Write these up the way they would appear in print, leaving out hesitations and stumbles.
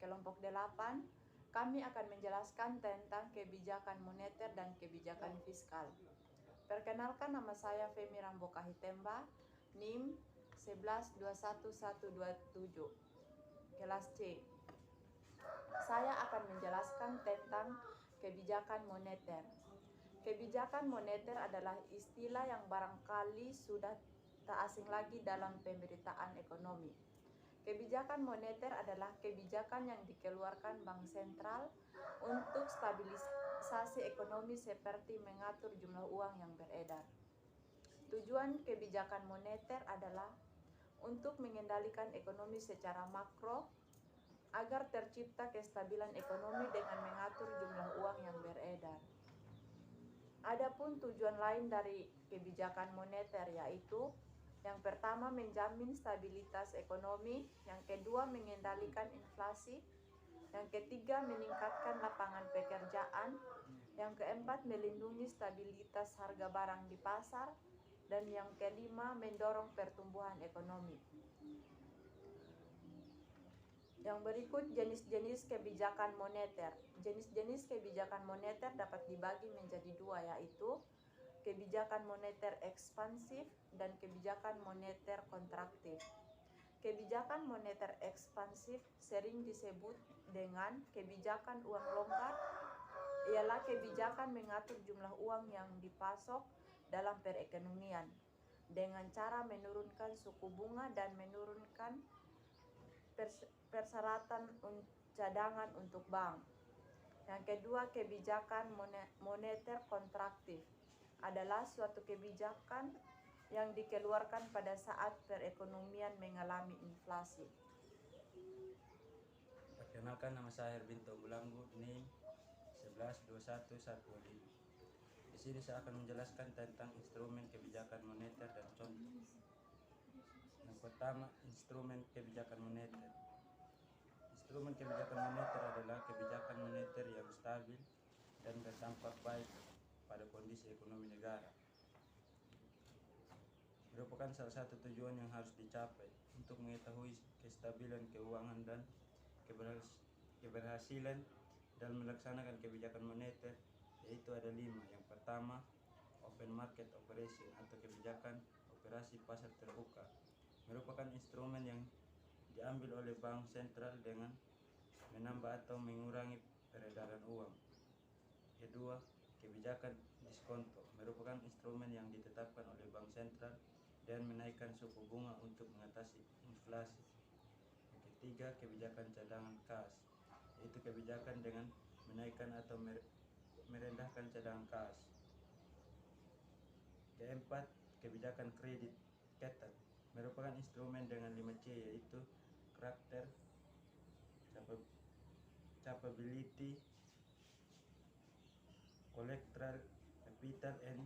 Kelompok 8, kami akan menjelaskan tentang kebijakan moneter dan kebijakan fiskal. Perkenalkan, nama saya Femi Ramboka Hitemba, NIM 1121127, kelas C. Saya akan menjelaskan tentang kebijakan moneter. Kebijakan moneter adalah istilah yang barangkali sudah tak asing lagi dalam pemberitaan ekonomi. Kebijakan moneter adalah kebijakan yang dikeluarkan Bank Sentral untuk stabilisasi ekonomi seperti mengatur jumlah uang yang beredar. Tujuan kebijakan moneter adalah untuk mengendalikan ekonomi secara makro agar tercipta kestabilan ekonomi dengan mengatur jumlah uang yang beredar. Adapun tujuan lain dari kebijakan moneter yaitu yang pertama, menjamin stabilitas ekonomi. Yang kedua, mengendalikan inflasi. Yang ketiga, meningkatkan lapangan pekerjaan. Yang keempat, melindungi stabilitas harga barang di pasar. Dan yang kelima, mendorong pertumbuhan ekonomi. Yang berikut jenis-jenis kebijakan moneter. Jenis-jenis kebijakan moneter dapat dibagi menjadi dua, yaitu kebijakan moneter ekspansif dan kebijakan moneter kontraktif. Kebijakan moneter ekspansif sering disebut dengan kebijakan uang longgar, ialah kebijakan mengatur jumlah uang yang dipasok dalam perekonomian dengan cara menurunkan suku bunga dan menurunkan persyaratan cadangan untuk bank. Yang kedua, kebijakan moneter kontraktif adalah suatu kebijakan yang dikeluarkan pada saat perekonomian mengalami inflasi. Perkenalkan, nama saya Herbinto Bulanggu, NIM 1121125. Di sini saya akan menjelaskan tentang instrumen kebijakan moneter dan contoh. Yang pertama, instrumen kebijakan moneter. Instrumen kebijakan moneter adalah kebijakan moneter yang stabil dan berdampak baik pada kondisi ekonomi negara. Merupakan salah satu tujuan yang harus dicapai untuk mengetahui kestabilan keuangan dan keberhasilan dalam melaksanakan kebijakan moneter, yaitu ada 5. Yang pertama, open market operation atau kebijakan operasi pasar terbuka, merupakan instrumen yang diambil oleh bank sentral dengan menambah atau mengurangi peredaran uang. Kedua, kebijakan diskonto, merupakan instrumen yang ditetapkan oleh bank sentral dan menaikkan suku bunga untuk mengatasi inflasi. Yang ketiga, kebijakan cadangan kas, yaitu kebijakan dengan menaikkan atau merendahkan cadangan kas. Keempat, kebijakan kredit ketat, merupakan instrumen dengan 5C, yaitu karakter, capability, collateral, capital, and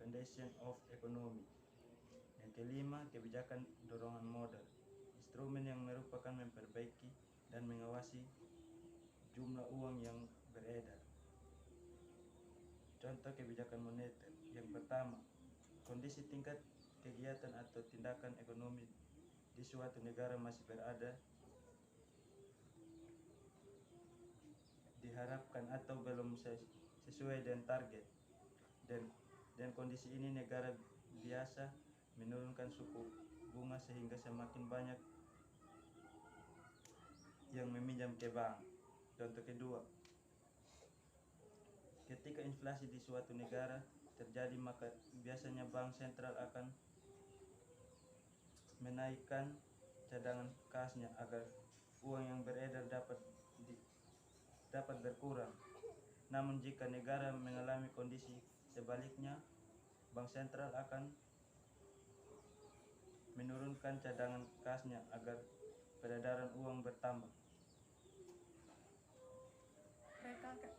condition of economy. Yang kelima, kebijakan dorongan modal, instrumen yang merupakan memperbaiki dan mengawasi jumlah uang yang beredar. Contoh kebijakan moneter. Yang pertama, kondisi tingkat kegiatan atau tindakan ekonomi di suatu negara masih berada diharapkan atau belum sesuai dengan target, dan kondisi ini negara biasa menurunkan suku bunga sehingga semakin banyak yang meminjam ke bank. Contoh kedua, ketika inflasi di suatu negara terjadi, maka biasanya bank sentral akan menaikkan cadangan kasnya agar uang yang beredar dapat berkurang. Namun jika negara mengalami kondisi sebaliknya, bank sentral akan menurunkan cadangan kasnya agar peredaran uang bertambah.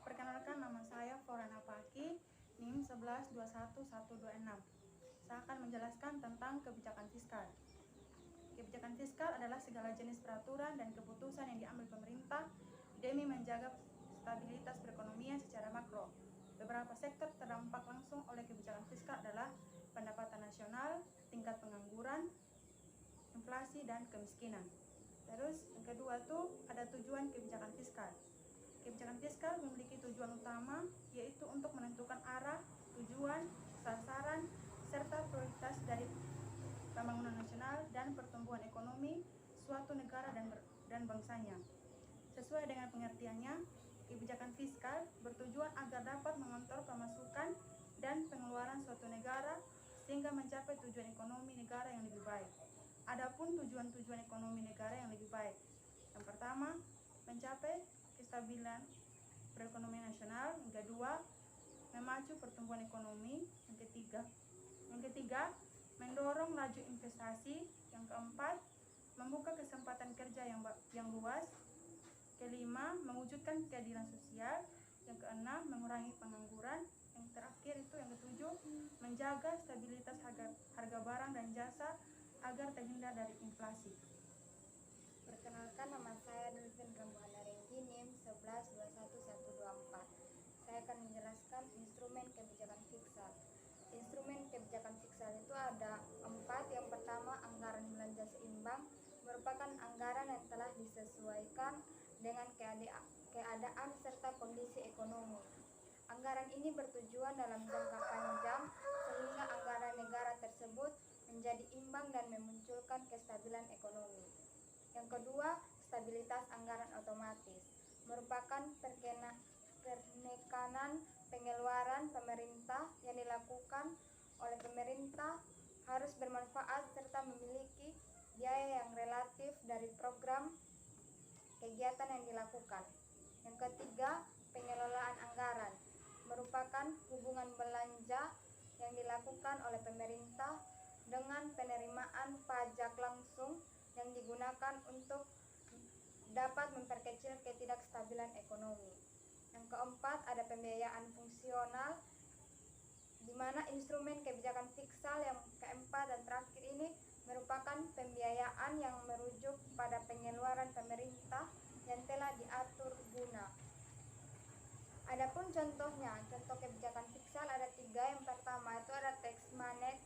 Perkenalkan, nama saya Forana Paki, NIM 1121126. Saya akan menjelaskan tentang kebijakan fiskal. Kebijakan fiskal adalah segala jenis peraturan dan keputusan yang diambil pemerintah demi menjaga stabilitas perekonomian secara makro. Beberapa sektor terdampak langsung oleh kebijakan fiskal adalah pendapatan nasional, tingkat pengangguran, inflasi, dan kemiskinan. Terus yang kedua tuh ada tujuan kebijakan fiskal. Kebijakan fiskal memiliki tujuan utama yaitu untuk menentukan arah, tujuan, sasaran, serta prioritas dari pembangunan nasional dan pertumbuhan ekonomi suatu negara dan bangsanya. Sesuai dengan pengertiannya, kebijakan fiskal bertujuan agar dapat mengontrol pemasukan dan pengeluaran suatu negara sehingga mencapai tujuan ekonomi negara yang lebih baik. Adapun tujuan-tujuan ekonomi negara yang lebih baik. Yang pertama, mencapai kestabilan perekonomian nasional. Yang kedua, memacu pertumbuhan ekonomi. Yang ketiga, mendorong laju investasi. Yang keempat, membuka kesempatan kerja yang luas. Kelima, mewujudkan keadilan sosial. Yang keenam, mengurangi pengangguran. Yang terakhir itu yang ketujuh, menjaga stabilitas harga barang dan jasa agar terhindar dari inflasi. Perkenalkan, nama saya Nurfin Rambuhana Renggi, NIM 1121124. Saya akan menjelaskan instrumen kebijakan fiskal. Instrumen kebijakan fiskal itu ada 4. Yang pertama, anggaran belanja seimbang, merupakan anggaran yang telah disesuaikan dengan keadaan serta kondisi ekonomi. Anggaran ini bertujuan dalam jangka panjang sehingga anggaran negara tersebut menjadi imbang dan memunculkan kestabilan ekonomi. Yang kedua, stabilitas anggaran otomatis, merupakan penekanan pengeluaran pemerintah yang dilakukan oleh pemerintah harus bermanfaat serta memiliki biaya yang relatif dari program kegiatan yang dilakukan. Yang ketiga, pengelolaan anggaran, merupakan hubungan belanja yang dilakukan oleh pemerintah dengan penerimaan pajak langsung yang digunakan untuk dapat memperkecil ketidakstabilan ekonomi. Yang keempat, ada pembiayaan fungsional, di mana instrumen kebijakan fiskal yang keempat dan terakhir ini merupakan pembiayaan yang merujuk pada pengeluaran pemerintah yang telah diatur guna. Adapun contohnya, contoh kebijakan fiskal ada 3. Yang pertama itu ada tax manage,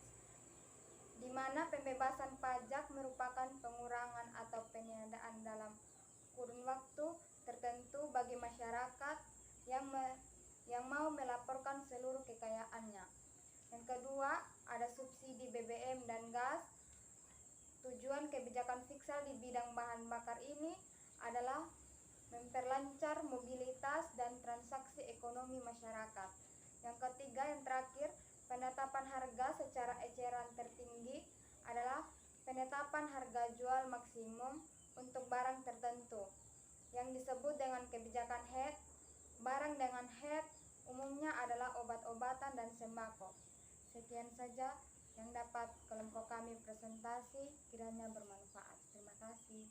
di mana pembebasan pajak merupakan pengurangan atau peniadaan dalam kurun waktu tertentu bagi masyarakat yang mau melaporkan seluruh kekayaannya. Yang kedua, ada subsidi BBM dan gas. Tujuan kebijakan fiskal di bidang bahan bakar ini adalah memperlancar mobilitas dan transaksi ekonomi masyarakat. Yang ketiga, yang terakhir, penetapan harga secara eceran tertinggi adalah penetapan harga jual maksimum untuk barang tertentu yang disebut dengan kebijakan HEAD. Barang dengan HEAD umumnya adalah obat-obatan dan sembako. Sekian saja yang dapat kelompok kami presentasi, kiranya bermanfaat. Terima kasih.